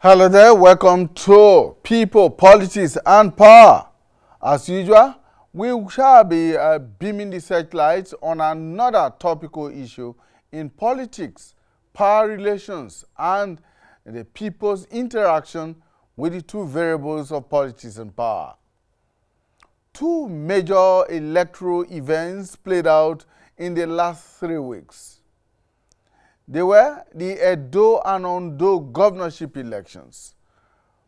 Hello there, welcome to People, Politics and Power. As usual, we shall be beaming the searchlights on another topical issue in politics, power relations, and the people's interaction with the two variables of politics and power. Two major electoral events played out in the last 3 weeks. They were the Edo and Ondo governorship elections.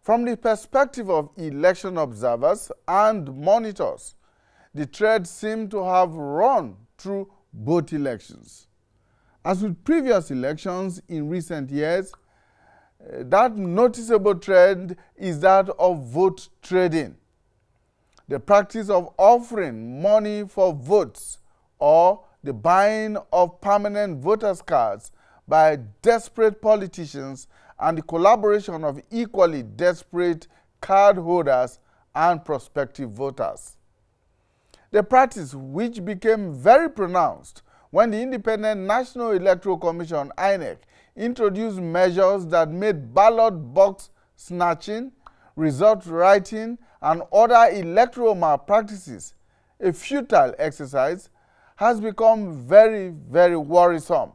From the perspective of election observers and monitors, the thread seemed to have run through both elections. As with previous elections in recent years, that noticeable trend is that of vote trading. The practice of offering money for votes or the buying of permanent voters' cards by desperate politicians and the collaboration of equally desperate card holders and prospective voters. The practice, which became very pronounced when the Independent National Electoral Commission (INEC) introduced measures that made ballot box snatching, result writing, and other electoral malpractices a futile exercise, has become very, very worrisome.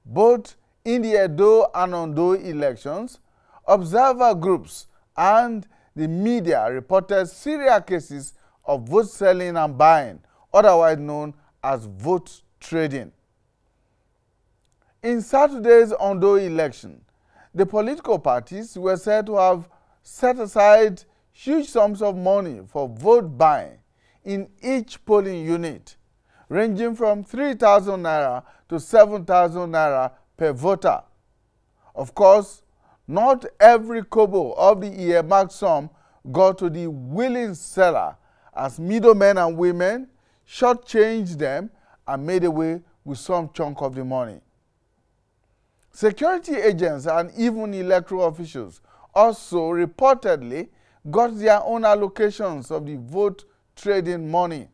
Both in the Edo and Ondo elections, observer groups and the media reported serial cases of vote selling and buying, otherwise known as vote trading. In Saturday's Ondo election, the political parties were said to have set aside huge sums of money for vote buying in each polling unit, ranging from 3,000 naira to 7,000 naira per voter. Of course, not every kobo of the earmarked sum got to the willing seller, as middlemen and women shortchanged them and made away with some chunk of the money. Security agents and even electoral officials also reportedly got their own allocations of the vote trading money.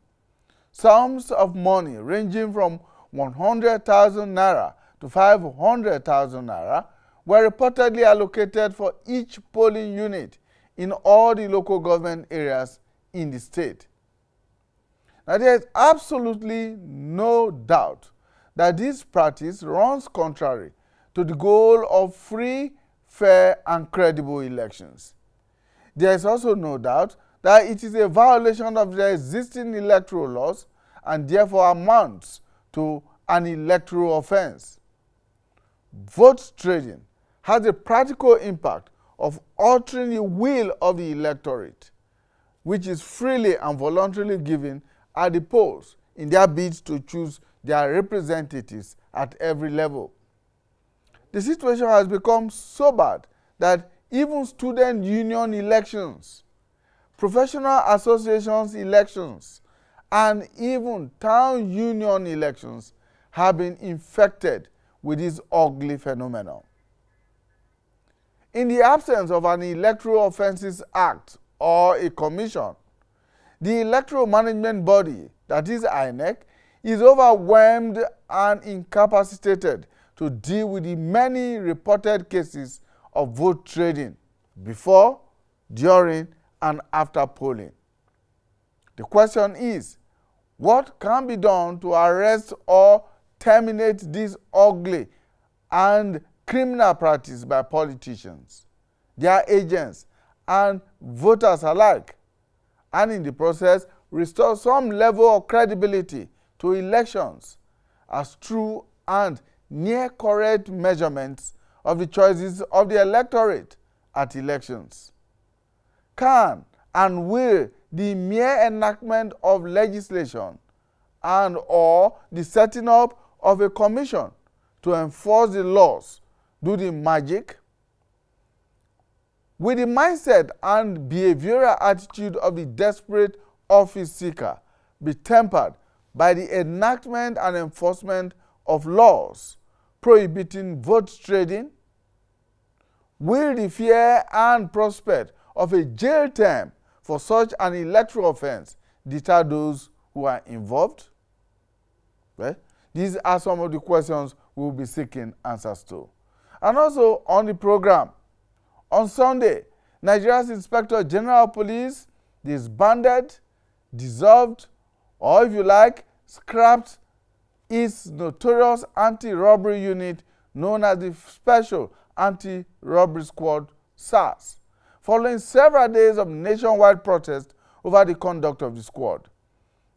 Sums of money ranging from 100,000 naira to 500,000 naira were reportedly allocated for each polling unit in all the local government areas in the state. Now, there is absolutely no doubt that this practice runs contrary to the goal of free, fair, and credible elections. There is also no doubt that it is a violation of the existing electoral laws and therefore amounts to an electoral offense. Vote trading has a practical impact of altering the will of the electorate, which is freely and voluntarily given at the polls in their bids to choose their representatives at every level. The situation has become so bad that even student union elections, professional associations elections, and even town union elections have been infected with this ugly phenomenon. In the absence of an Electoral Offences Act or a commission, the electoral management body, that is INEC, is overwhelmed and incapacitated to deal with the many reported cases of vote trading before, during, and after polling. The question is, what can be done to arrest or terminate this ugly and criminal practice by politicians, their agents, and voters alike, and in the process restore some level of credibility to elections as true and near correct measurements of the choices of the electorate at elections? Can and will the mere enactment of legislation and or the setting up of a commission to enforce the laws do the magic? Will the mindset and behavioral attitude of the desperate office seeker be tempered by the enactment and enforcement of laws prohibiting vote trading? Will the fear and prospect of a jail term for such an electoral offense deter those who are involved? Well, these are some of the questions we will be seeking answers to. And also on the program, On Sunday, Nigeria's Inspector General of Police disbanded, dissolved, or if you like, scrapped its notorious anti-robbery unit known as the Special Anti-Robbery Squad SARS, following several days of nationwide protest over the conduct of the squad.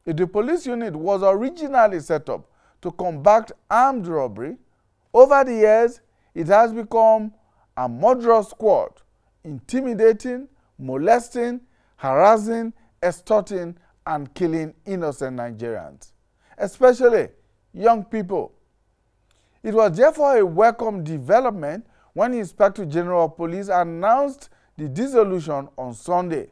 The police unit was originally set up to combat armed robbery. Over the years, it has become a murderous squad, intimidating, molesting, harassing, extorting, and killing innocent Nigerians, especially young people. It was therefore a welcome development when the Inspector General of Police announced the dissolution on Sunday.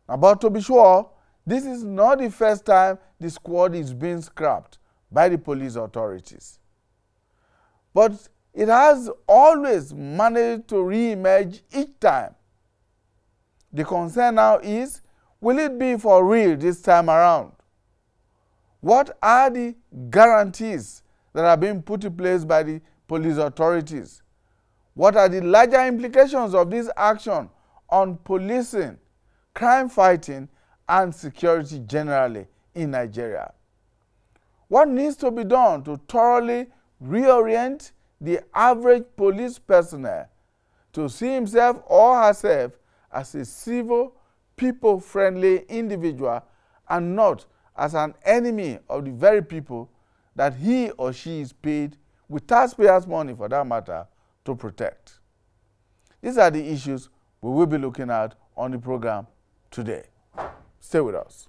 But to be sure, this is not the first time the squad is being scrapped by the police authorities. But it has always managed to re-emerge each time. The concern now is, will it be for real this time around? What are the guarantees that are being put in place by the police authorities? What are the larger implications of this action on policing, crime fighting, and security generally in Nigeria? What needs to be done to thoroughly reorient the average police personnel to see himself or herself as a civil, people-friendly individual and not as an enemy of the very people that he or she is paid with taxpayers' money, for that matter, to protect? These are the issues we will be looking at on the program today. Stay with us.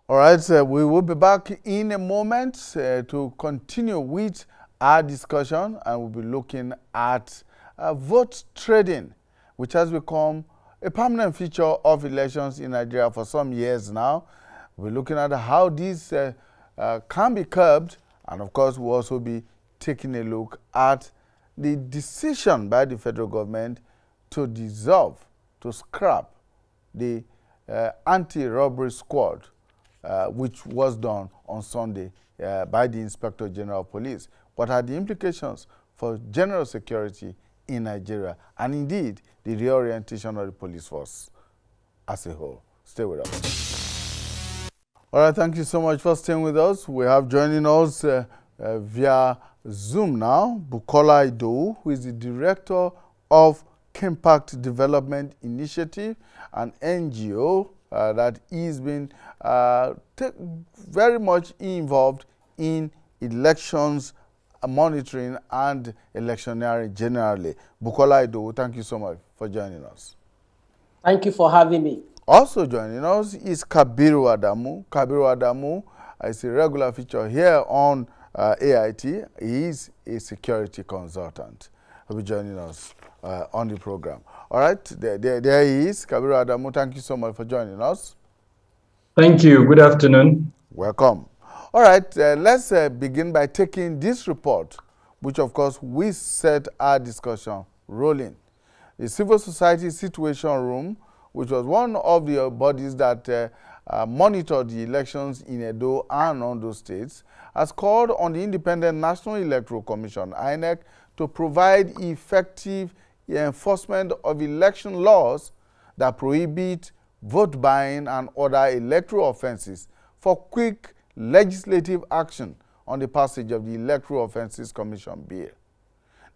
All right, we will be back in a moment to continue with our discussion, and we'll be looking at vote trading, which has become a permanent feature of elections in Nigeria for some years now. We're looking at how this can be curbed, and of course, we'll also be taking a look at the decision by the federal government to dissolve, to scrap the anti-robbery squad, which was done on Sunday by the Inspector General of Police. What are the implications for general security in Nigeria, and indeed the reorientation of the police force as a whole? Stay with us. All right, thank you so much for staying with us. We have joining us via Zoom now, Bukola Idowu, who is the Director of Impact Development Initiative, an NGO that is been very much involved in elections monitoring and electioneering generally. Bukola Idowu, thank you so much for joining us. Thank you for having me. Also joining us is Kabiru Adamu. Kabiru Adamu is a regular feature here on AIT. He is a security consultant. He'll be joining us on the program. All right, there he is. Kabiru Adamu, thank you so much for joining us. Thank you. Good afternoon. Welcome. All right, let's begin by taking this report, which of course we set our discussion rolling. The Civil Society Situation Room, which was one of the bodies that monitored the elections in Edo and Ondo states, has called on the Independent National Electoral Commission, INEC, to provide effective enforcement of election laws that prohibit vote buying and other electoral offenses for quick legislative action on the passage of the Electoral Offenses Commission Bill.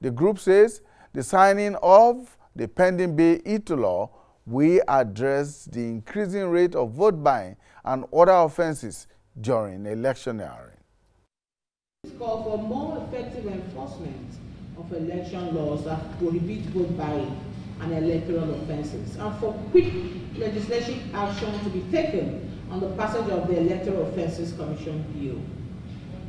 The group says the signing of the pending bill into law will address the increasing rate of vote buying and other offenses during electioneering. It's called for more effective enforcement of election laws that prohibit vote buying and electoral offenses, and for quick legislative action to be taken on the passage of the Electoral Offenses Commission Bill.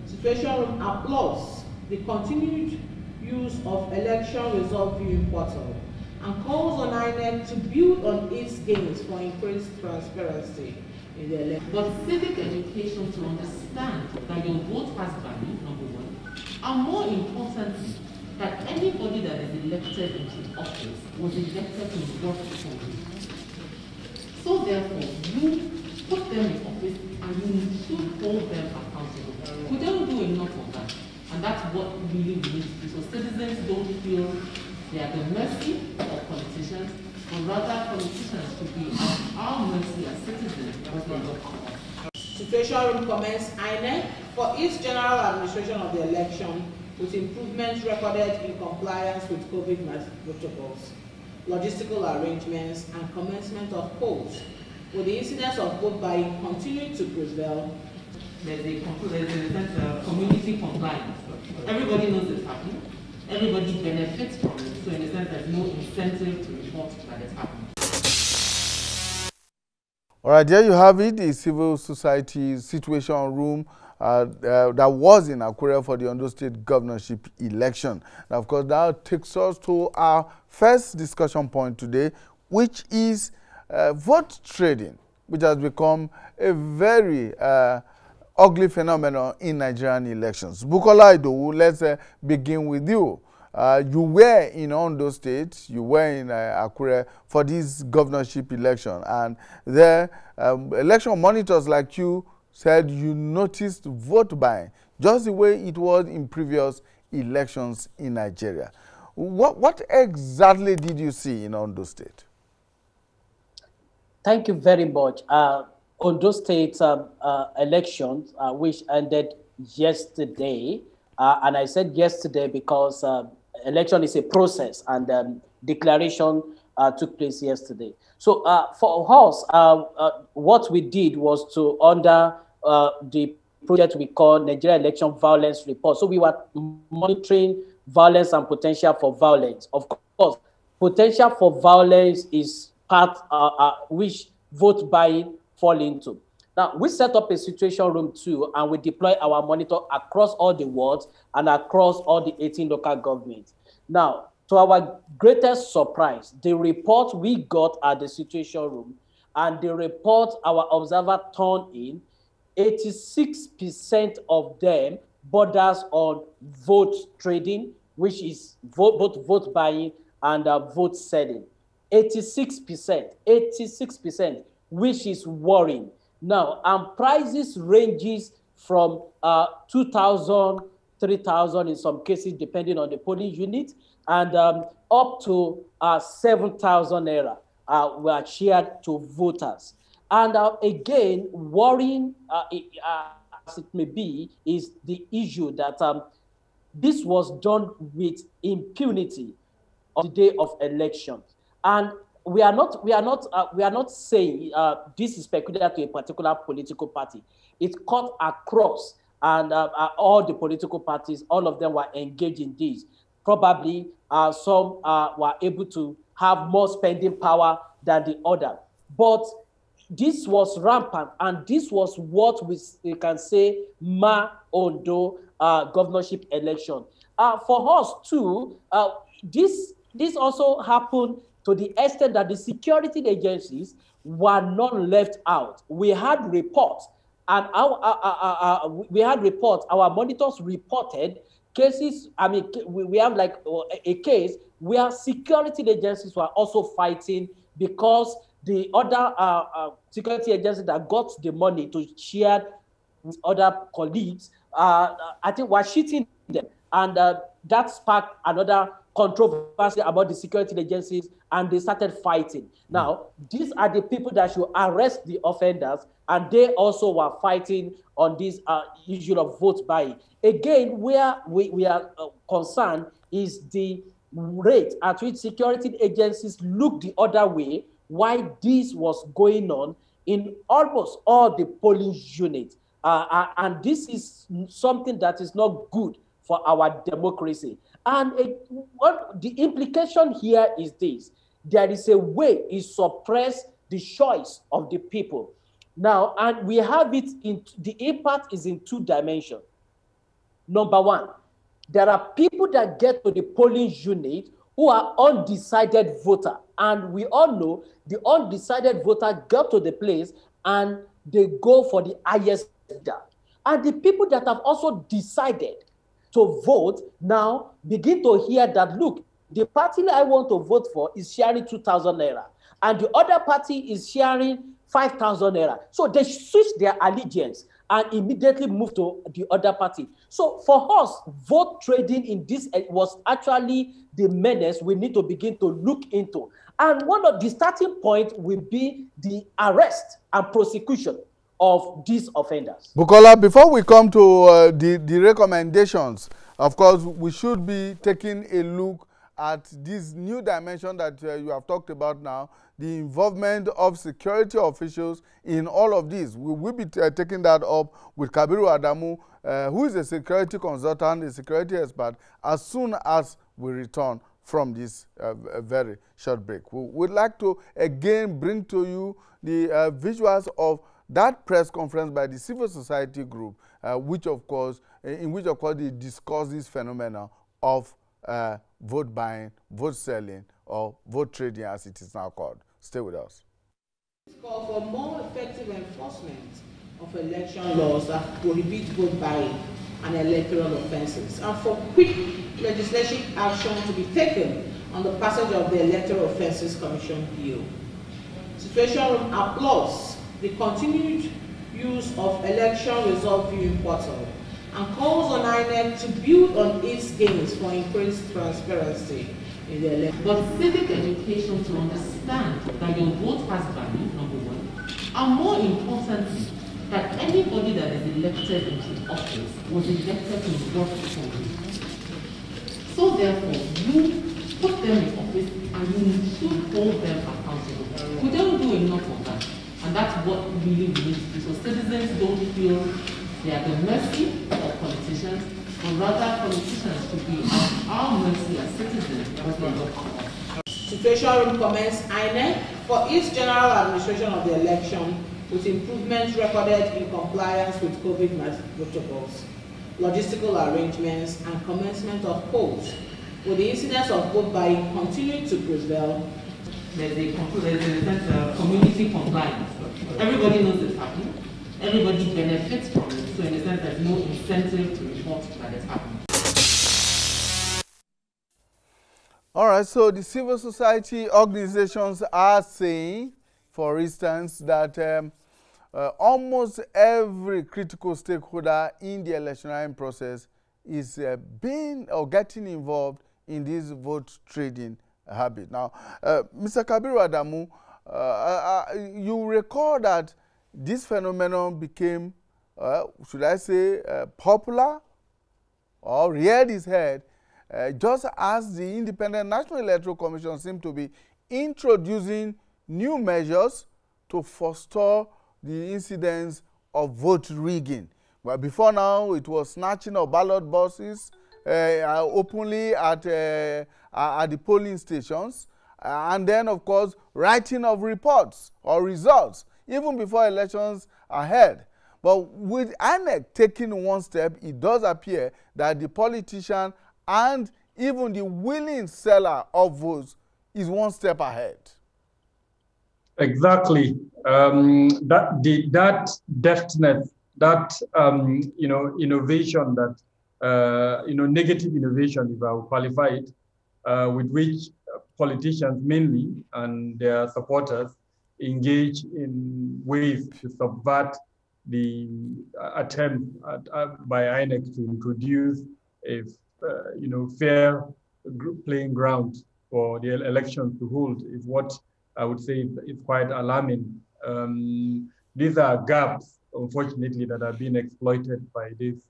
Situation Room applauds the continued use of election result viewing portal and calls on INEC to build on its gains for increased transparency in the election. But civic education to understand that your vote has value, number one, and more importantly, that anybody that is elected into office was elected to work for you. So therefore, you put them in office and you should hold them accountable. We don't do enough of that. And that's what really we need to do. So citizens don't feel they are the mercy of politicians, but rather politicians should be at our mercy as citizens because they work for us. Situation room comments INEC for its general administration of the election with improvements recorded in compliance with COVID protocols, logistical arrangements, and commencement of polls. With the incidence of vote buying continuing to prevail, there's a community compliance. Everybody knows it's happening. Everybody benefits from it. So in a sense, there's no incentive to report that it's happening. All right, there you have it, the civil society situation room that was in Akure for the Ondo State governorship election. And of course, that takes us to our first discussion point today, which is vote trading, which has become a very ugly phenomenon in Nigerian elections. Bukola Idowu, let's begin with you. You were in Ondo State, you were in Akure for this governorship election, and there election monitors like you said you noticed vote buying, just the way it was in previous elections in Nigeria. What exactly did you see in Ondo State? Thank you very much. Ondo State elections, which ended yesterday, and I said yesterday because election is a process, and declaration took place yesterday. So for us, what we did was to under the project we call Nigeria Election Violence Report. So we were monitoring violence and potential for violence. Of course, potential for violence is part which vote buying fall into. Now, we set up a situation room too, and we deploy our monitor across all the wards and across all the 18 local governments. Now, to our greatest surprise, the report we got at the situation room and the report our observer turned in, 86% of them borders on vote trading, which is both vote buying and vote selling. 86%, which is worrying. Now, and prices ranges from 2,000, 3,000 in some cases, depending on the polling unit, and up to 7,000 naira were shared to voters. And again, worrying as it may be, is the issue that this was done with impunity on the day of elections. And we are not saying this is peculiar to a particular political party. It cut across, and all the political parties, all of them were engaged in this. Probably some were able to have more spending power than the other. But this was rampant, and this was what we can say Ondo governorship election. For us too, this also happened to the extent that the security agencies were not left out. We had reports, and our monitors reported cases. I mean, we have like a case where security agencies were also fighting because the other security agency that got the money to share with other colleagues, I think, were cheating them. And that sparked another controversy about the security agencies, and they started fighting. Now, these are the people that should arrest the offenders, and they also were fighting on this issue of vote buying. Again, where we are concerned is the rate at which security agencies looked the other way while this was going on in almost all the polling units. And this is something that is not good for our democracy. And what the implication here is this: there is a way to suppress the choice of the people. Now, and we have it in, the impact is in two dimensions. Number one, there are people that get to the polling unit who are undecided voter. And we all know the undecided voter got to the place and they go for the highest bidder. And the people that have also decided to vote now begin to hear that, look, the party I want to vote for is sharing 2,000 naira, and the other party is sharing 5,000 naira. So they switch their allegiance, and immediately move to the other party. So for us, vote trading in this was actually the menace we need to begin to look into. And one of the starting points will be the arrest and prosecution of these offenders. Bukola, before we come to the recommendations, of course, we should be taking a look at this new dimension that you have talked about now, the involvement of security officials in all of this. We will be taking that up with Kabiru Adamu, who is a security consultant, a security expert, as soon as we return from this very short break. We would like to again bring to you the visuals of that press conference by the civil society group, in which of course they discuss this phenomenon of vote buying, vote selling, or vote trading, as it is now called. Stay with us. It's called for more effective enforcement of election laws that prohibit vote buying and electoral offences, and for quick legislative action to be taken on the passage of the Electoral Offences Commission Bill. Situation Room applauds the continued use of election result viewing portal and calls on INEC to build on its gains for increased transparency in the election. But civic education to understand that your vote has value, number one, and more importantly, that anybody that is elected into office was elected to work for you. So therefore, you put them in office and you should hold them accountable. We don't do enough of that. And that's what really we need to do. So citizens don't feel they are the mercy of politicians, but rather politicians should be at our mercy as citizens because they look at us. Situation Room commends INEC for its general administration of the election with improvements recorded in compliance with COVID protocols, logistical arrangements, and commencement of polls. With the incidence of vote buying continuing to prevail, there's a sense of community compliance. Everybody knows it's happening. Everybody benefits from it. So in a sense, there's no incentive to report that it's happening. All right, so the civil society organizations are saying, for instance, that almost every critical stakeholder in the electioneering process is being or getting involved in this vote trading habit. Now, Mr. Kabiru Adamu, you recall that this phenomenon became, should I say, popular or reared its head just as the Independent National Electoral Commission seemed to be introducing new measures to forestall the incidence of vote rigging. Well, before now, it was snatching of ballot boxes openly at the polling stations, and then, of course, writing of reports or results, even before elections are held. But with INEC taking one step, it does appear that the politician and even the willing seller of votes is one step ahead. Exactly. That deftness, that innovation, that negative innovation, if I will qualify it, with which politicians mainly and their supporters engage in ways to subvert the attempt by INEC to introduce a fair playing ground for the elections to hold is what I would say is quite alarming. These are gaps, unfortunately, that are being exploited by these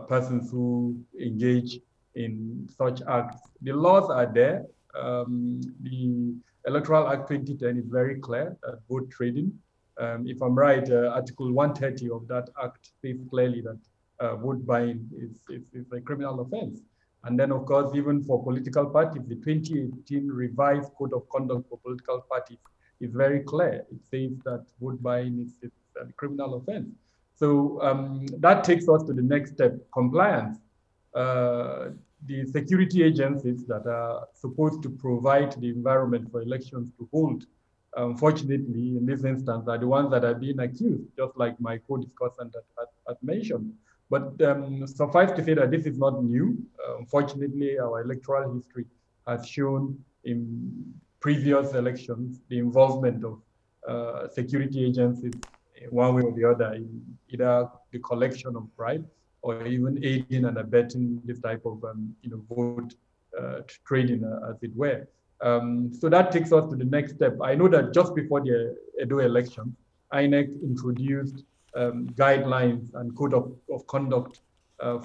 persons who engage in such acts. The laws are there. The Electoral Act 2010 is very clear that vote trading, if I'm right, Article 130 of that act says clearly that vote buying is a criminal offense. And then, of course, even for political parties, the 2018 revised Code of Conduct for Political Parties is very clear. It says that vote buying is a criminal offense. So that takes us to the next step, compliance. The security agencies that are supposed to provide the environment for elections to hold, unfortunately, in this instance, are the ones that are being accused, just like my co-discussant had mentioned. But suffice to say that this is not new. Unfortunately, our electoral history has shown in previous elections the involvement of security agencies one way or the other, either the collection of bribe or even aiding and abetting this type of vote trading, as it were. So that takes us to the next step. I know that just before the Edo election, INEC introduced guidelines and code of conduct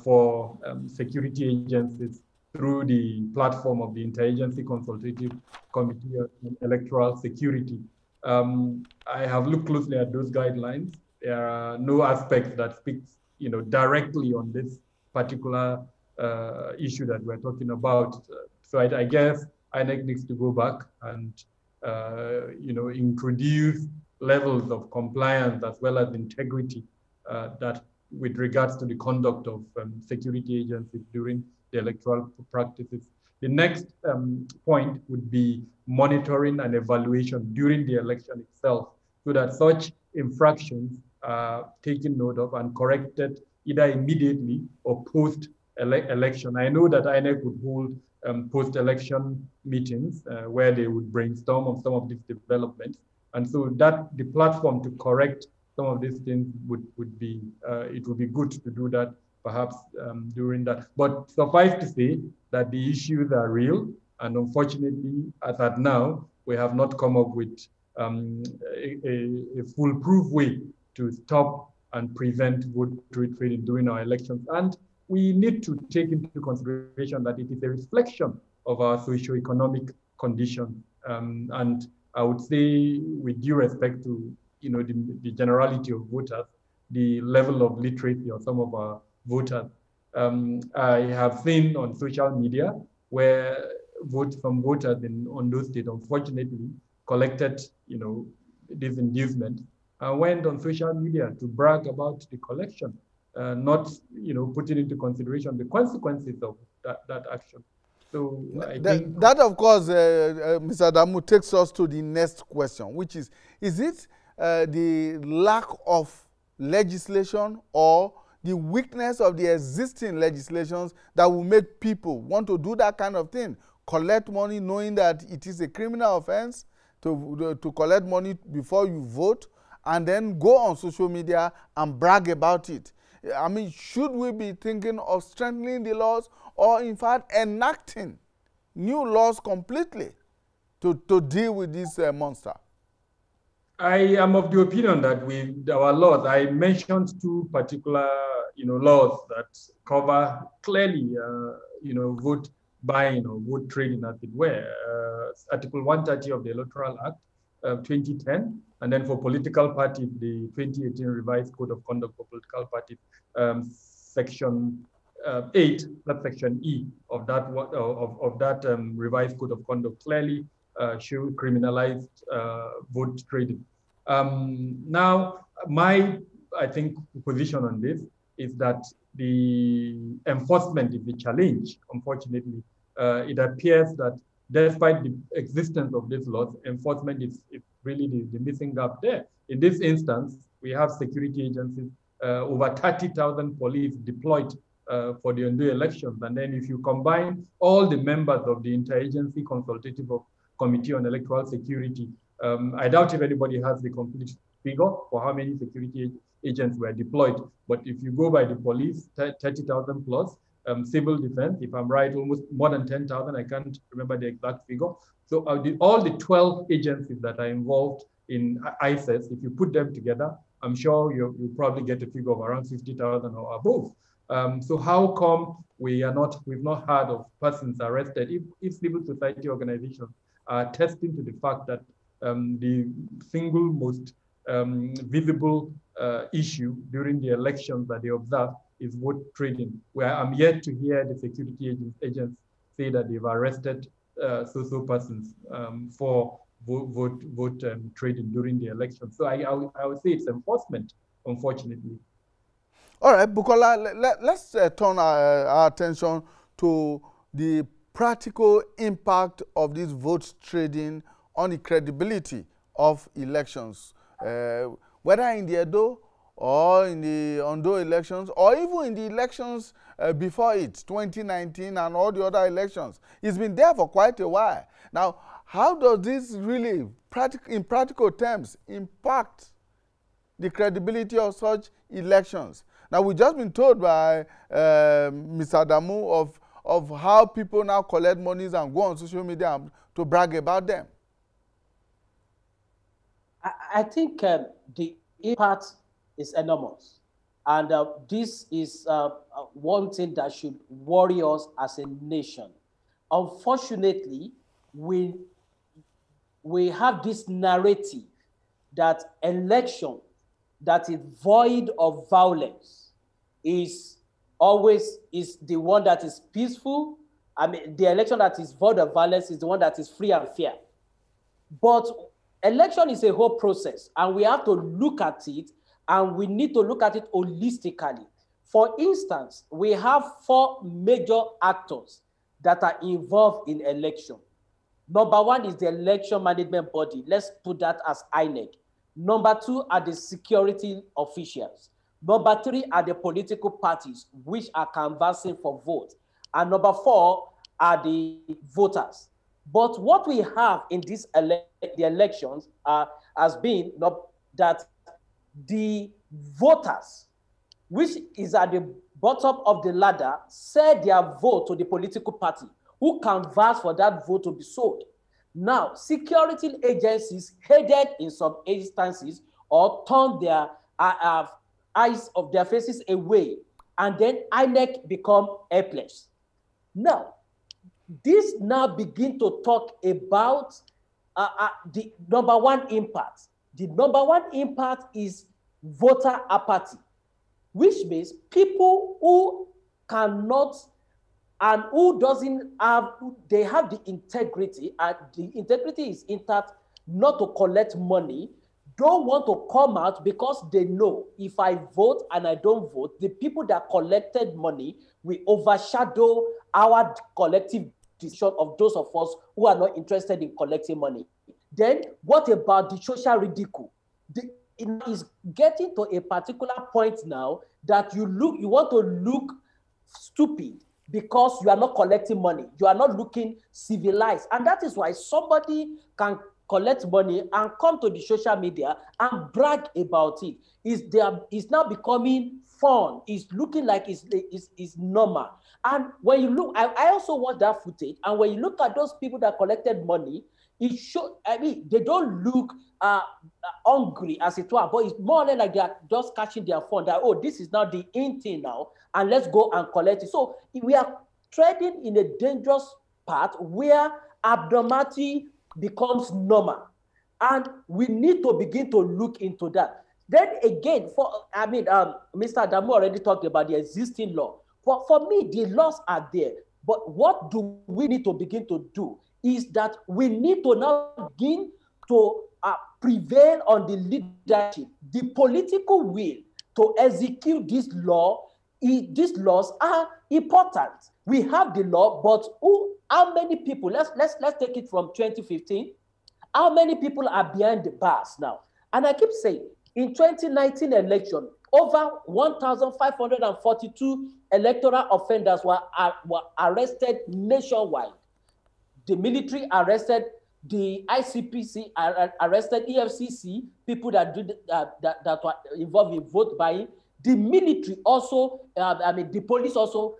for security agencies through the platform of the Interagency Consultative Committee on Electoral Security. I have looked closely at those guidelines. There are no aspects that speak, directly on this particular issue that we're talking about. So I guess INEC needs to go back and, introduce levels of compliance as well as integrity that with regards to the conduct of security agencies during the electoral practices. The next point would be monitoring and evaluation during the election itself, so that such infractions are taken note of and corrected either immediately or post-election. I know that INEC would hold post-election meetings where they would brainstorm on some of these developments. And so that the platform to correct some of these things would be, it would be good to do that perhaps during that. But suffice to say that the issues are real, and unfortunately, as at now, we have not come up with a foolproof way to stop and prevent vote trading during our elections. And we need to take into consideration that it is a reflection of our socio-economic condition. And I would say, with due respect to the generality of voters, the level of literacy of some of our voters. I have seen on social media where some voters in Ondo State, unfortunately, collected, this inducement and went on social media to brag about the collection, not, putting into consideration the consequences of that action. So I think that, of course, Mr. Adamu, takes us to the next question, which is it the lack of legislation or the weakness of the existing legislations that will make people want to do that kind of thing, collect money knowing that it is a criminal offense to collect money before you vote, and then go on social media and brag about it? I mean, should we be thinking of strengthening the laws, or in fact enacting new laws completely to deal with this monster? I am of the opinion that with our laws, I mentioned two particular, laws that cover clearly, vote buying or vote trading, as it were. Article 130 of the Electoral Act, 2010, and then for political parties, the 2018 Revised Code of Conduct for Political Parties, Section 8, that's Section E of that Revised Code of Conduct clearly should criminalize vote trading. Now, I think, position on this is that the enforcement is the challenge. Unfortunately, it appears that despite the existence of these laws, enforcement is really the missing gap there. In this instance, we have security agencies, over 30,000 police deployed for the Ondo elections. And then if you combine all the members of the Interagency Consultative Committee on Electoral Security, I doubt if anybody has the complete figure for how many security agents were deployed. But if you go by the police, 30,000 plus, civil defense, if I'm right, almost more than 10,000, I can't remember the exact figure. So all the 12 agencies that are involved in ISIS, if you put them together, I'm sure you'll probably get a figure of around 50,000 or above. So how come we've not heard of persons arrested if civil society organizations are attesting to the fact that the single most visible issue during the elections that they observe is vote trading, where I'm yet to hear the security agents say that they've arrested so persons for vote trading during the election. So I would say it's enforcement, unfortunately. All right, Bukola, let's turn our attention to the practical impact of this vote trading on the credibility of elections, whether in the Edo or in the Ondo elections, or even in the elections before it, 2019 and all the other elections. It's been there for quite a while. Now, how does this really, in practical terms, impact the credibility of such elections. Now, we've just been told by Mr. Adamu of how people now collect monies and go on social media to brag about them. I think the impact is enormous. And this is one thing that should worry us as a nation. Unfortunately, we have this narrative that election that is void of violence is the one that is peaceful. I mean, the election that is void of violence is the one that is free and fair. But election is a whole process, and we have to look at it, and we need to look at it holistically. For instance, we have 4 major actors that are involved in election. Number 1 is the election management body. Let's put that as INEC. Number 2 are the security officials. Number 3 are the political parties, which are canvassing for vote. And number 4 are the voters. But what we have in the elections has been that the voters, which is at the bottom of the ladder, sell their vote to the political party, who canvass for that vote to be sold. Now, security agencies headed in some instances or turn their eyes of their faces away, and then INEC become helpless. Now, this now begin to talk about the number 1 impact. The number 1 impact is voter apathy, which means people who cannot and who doesn't have, they have the integrity, and the integrity is intact, not to collect money, don't want to come out because they know if I vote and I don't vote, the people that collected money will overshadow our collective decision of those of us who are not interested in collecting money. Then what about the social ridicule? It is getting to a particular point now that you want to look stupid because you are not collecting money. You are not looking civilized. And that is why somebody can collect money and come to the social media and brag about it. It's now becoming fun. It's looking like it's normal. And when you look, I also watched that footage, and when you look at those people that collected money, it shows, I mean, they don't look hungry as it were, but it's more or less like they are just catching their phone that, oh, this is now the in thing now, and let's go and collect it. So we are treading in a dangerous path where abnormality becomes normal, and we need to begin to look into that. Then again, Mr. Adamu already talked about the existing law. For me, the laws are there, but what do we need to begin to do is that we need to now begin to prevail on the leadership, the political will to execute this law. These laws are important. We have the law, but how many people, let's take it from 2015, how many people are behind the bars now? And I keep saying, in 2019 election, over 1,542 electoral offenders were arrested nationwide. The military arrested, the ICPC arrested, EFCC, people that were involved in vote buying. The military also, the police also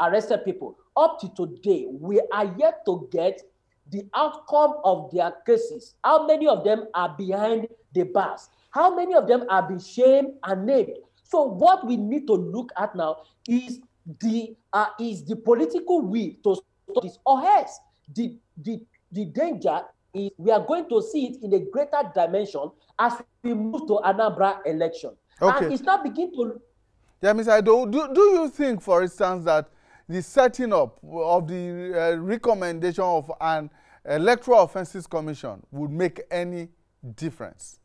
arrested people. Up to today, we are yet to get the outcome of their cases. How many of them are behind the bars? How many of them are being shamed and named? So what we need to look at now is the political will to stop this, or else the danger is we are going to see it in a greater dimension as we move to Anambra election. Okay. And it's not begin to... Yeah, Ms. Ido, do you think, for instance, that the setting up of the recommendation of an Electoral Offences Commission would make any difference?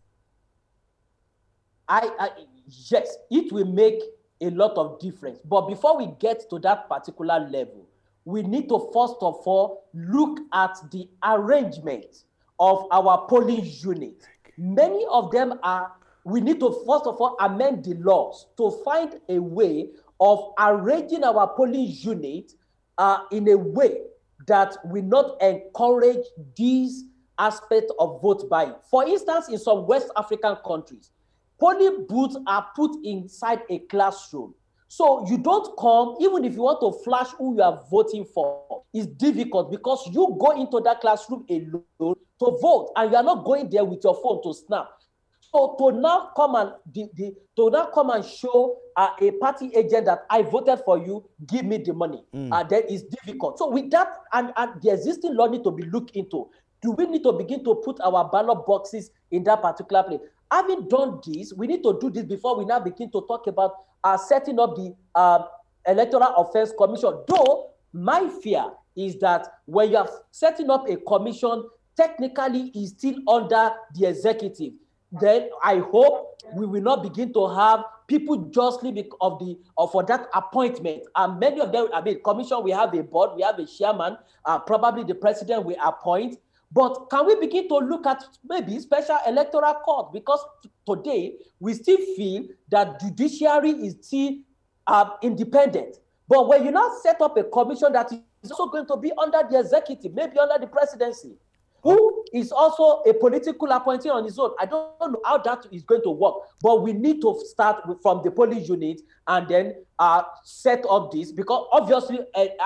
Yes, it will make a lot of difference. But before we get to that particular level, we need to first of all look at the arrangement of our polling units. Many of them we need to first of all amend the laws to find a way of arranging our polling unit in a way that will not encourage these aspects of vote buying. For instance, in some West African countries, Polling booths are put inside a classroom. So you don't come, even if you want to flash who you are voting for, it's difficult because you go into that classroom alone to vote and you are not going there with your phone to snap. So to now come and show a party agent that I voted for you, give me the money, then it's difficult. So with that and the existing law need to be looked into. Do we need to begin to put our ballot boxes in that particular place? Having done this, we need to do this before we now begin to talk about setting up the Electoral Offense Commission. Though my fear is that when you are setting up a commission, technically is still under the executive. Then I hope we will not begin to have people justly for that appointment. And many of them, I mean, commission, we have a board, we have a chairman, probably the president will appoint. But can we begin to look at maybe special electoral court? Because today we still feel that judiciary is still independent. But when you now set up a commission that is also going to be under the executive, maybe under the presidency, who is also a political appointee on his own. I don't know how that is going to work, but we need to start from the police unit and then set up this, because obviously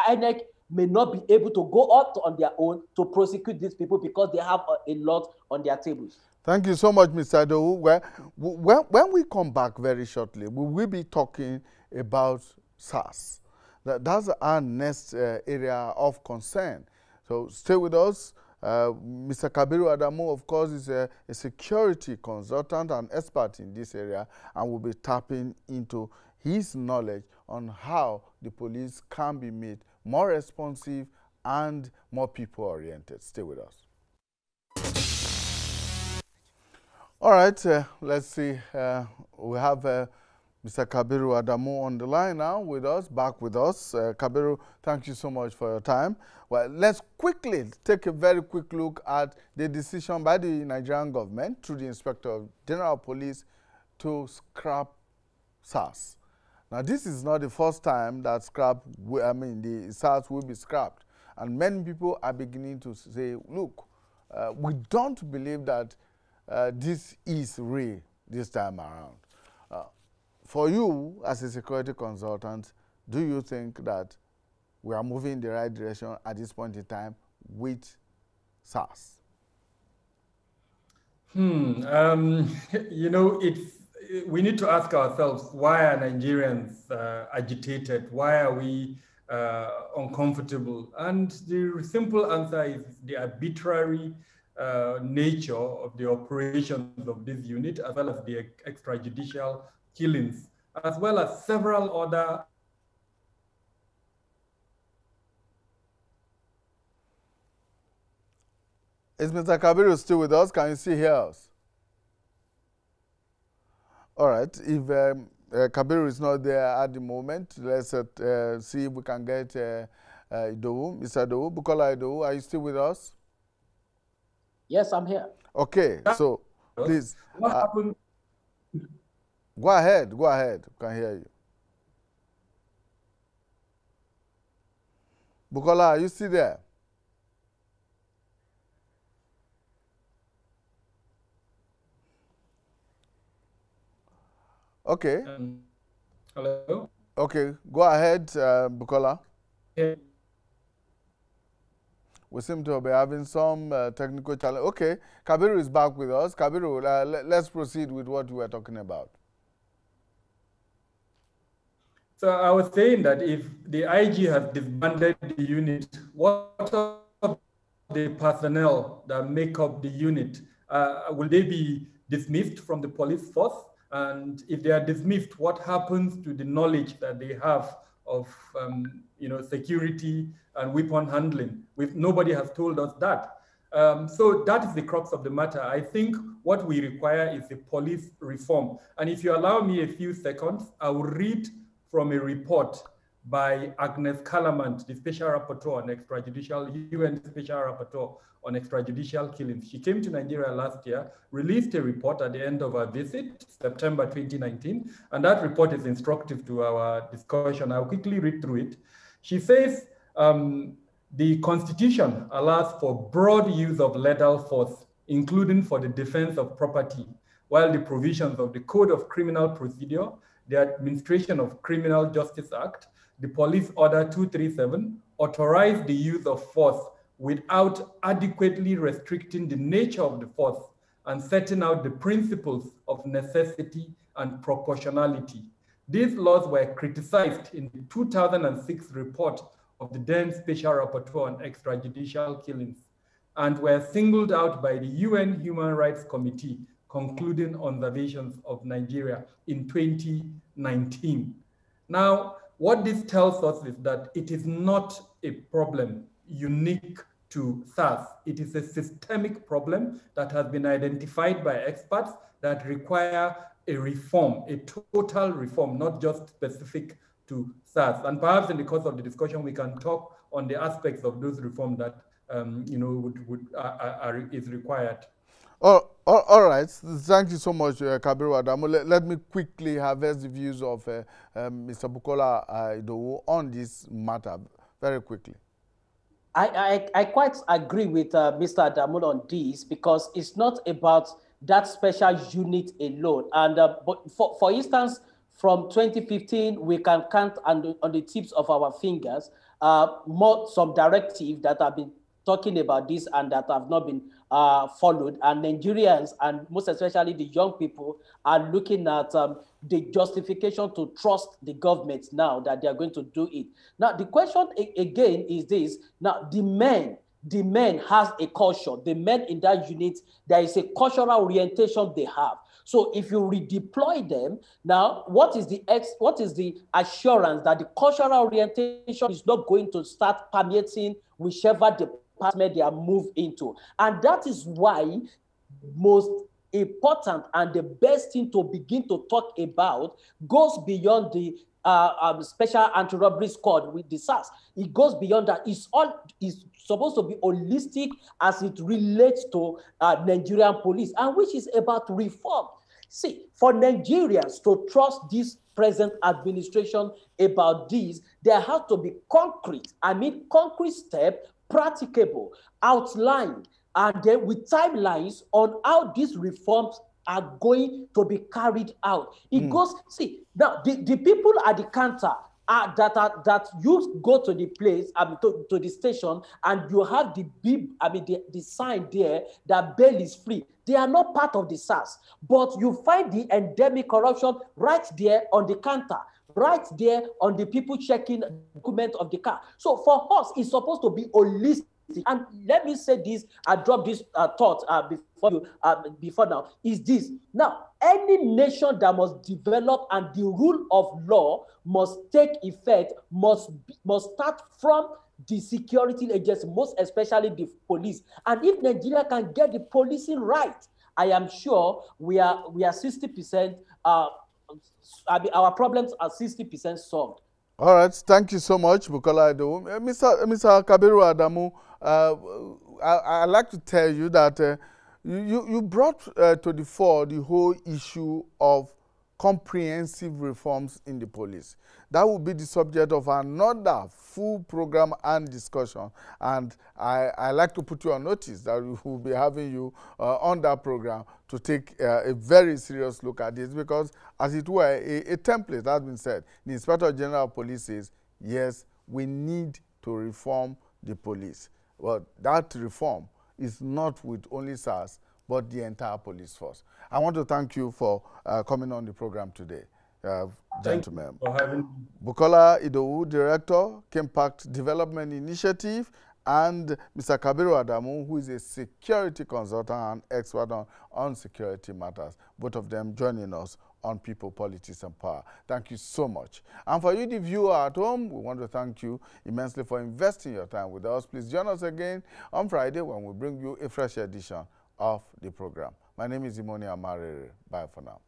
INEC may not be able to go up on their own to prosecute these people because they have a lot on their tables. Thank you so much, Mr. Adowu. When we come back very shortly, we will be talking about SARS. That's our next area of concern. So stay with us. Mr. Kabiru Adamu, of course, is a security consultant and expert in this area, and will be tapping into his knowledge on how the police can be made more responsive and more people-oriented. Stay with us. All right, let's see. We have Mr. Kabiru Adamu on the line now with us, back with us. Kabiru, thank you so much for your time. Well, let's quickly take a very quick look at the decision by the Nigerian government through the Inspector General of Police to scrap SARS. Now, this is not the first time that the SARS will be scrapped. And many people are beginning to say, look, we don't believe that this is real this time around. For you, as a security consultant, do you think that we are moving in the right direction at this point in time with SARS? You know, we need to ask ourselves, why are Nigerians agitated? Why are we uncomfortable? And the simple answer is the arbitrary nature of the operations of this unit, as well as the extrajudicial killings, as well as several other. Is Mr. Kabiru still with us? Can you see us? All right. If Kabiru is not there at the moment, let's see if we can get Idowu. Mr. Idowu, Bukola Idowu, are you still with us? Yes, I'm here. Okay, so please. What happened? Go ahead. Go ahead. We can hear you. Bukola, are you still there? Okay. Hello? Okay, go ahead, Bukola. Yeah. We seem to be having some technical challenge. Okay, Kabiru is back with us. Kabiru, let's proceed with what we were talking about. So I was saying that if the IG has disbanded the unit, what of the personnel that make up the unit? Will they be dismissed from the police force? And if they are dismissed, what happens to the knowledge that they have of security and weapon handling? Nobody has told us that. So that is the crux of the matter. I think what we require is a police reform. And if you allow me a few seconds, I will read from a report by Agnes Callamant, the Special Rapporteur on Extrajudicial, UN Special Rapporteur on Extrajudicial Killings. She came to Nigeria last year, released a report at the end of her visit, September 2019, and that report is instructive to our discussion. I'll quickly read through it. She says the Constitution allows for broad use of lethal force, including for the defense of property, while the provisions of the Code of Criminal Procedure, the Administration of Criminal Justice Act, the Police Order 237 authorize the use of force without adequately restricting the nature of the force and setting out the principles of necessity and proportionality. These laws were criticized in the 2006 report of the then Special Rapporteur on Extrajudicial Killings and were singled out by the UN Human Rights Committee concluding observations of Nigeria in 2019. Now, what this tells us is that it is not a problem unique to SARS. It is a systemic problem that has been identified by experts that require a reform, a total reform, not just specific to SARS. And perhaps in the course of the discussion, we can talk on the aspects of those reforms that is required. All right. Thank you so much, Kabiru Adamu. Let me quickly harvest the views of Mr. Bukola Idowu on this matter very quickly. I quite agree with Mr. Adamu on this, because it's not about that special unit alone. And but for instance, from 2015, we can count on the tips of our fingers some directives that have been talking about this and that have not been followed. And Nigerians, and most especially the young people, are looking at the justification to trust the government now that they are going to do it. Now, the question again is this. Now, the men has a culture. The men in that unit, there is a cultural orientation they have. So if you redeploy them, now what is the assurance that the cultural orientation is not going to start permeating whichever department they are moved into? And that is why most important and the best thing to begin to talk about goes beyond the Special Anti-Robbery Squad with the SARS. It goes beyond that. It's supposed to be holistic as it relates to Nigerian police, and which is about reform. See, for Nigerians to trust this present administration about this, there has to be concrete step, practicable, outlined, and then with timelines on how these reforms are going to be carried out. It goes, see, now the people at the counter that you go to the place, to the station, and you have the the sign there that bail is free. They are not part of the SARS, but you find the endemic corruption right there on the counter, right there on the people checking the document of the car. So for us, it's supposed to be holistic. And let me say this, I dropped this thought before now, is this. Now, any nation that must develop and the rule of law must take effect, must start from the security agency, most especially the police. And if Nigeria can get the policing right, I am sure we are 60%, our problems are 60% solved. All right, thank you so much, Bukola Idowu. Mr. Kabiru Adamu, I'd like to tell you that you brought to the fore the whole issue of comprehensive reforms in the police. That will be the subject of another full program and discussion. And I like to put you on notice that we will be having you on that program to take a very serious look at this, because, as it were, a template has been said. The Inspector General of Police says, yes, we need to reform the police. Well, that reform is not with only SARS, but the entire police force. I want to thank you for coming on the program today, gentlemen. Thank you for having me. Bukola Idowu, Director, Kimpact Development Initiative, and Mr. Kabiru Adamu, who is a security consultant and expert on security matters. Both of them joining us on People, Politics, and Power. Thank you so much. And for you, the viewer at home, we want to thank you immensely for investing your time with us. Please join us again on Friday when we bring you a fresh edition of the program. My name is Imoni Amarere. Bye for now.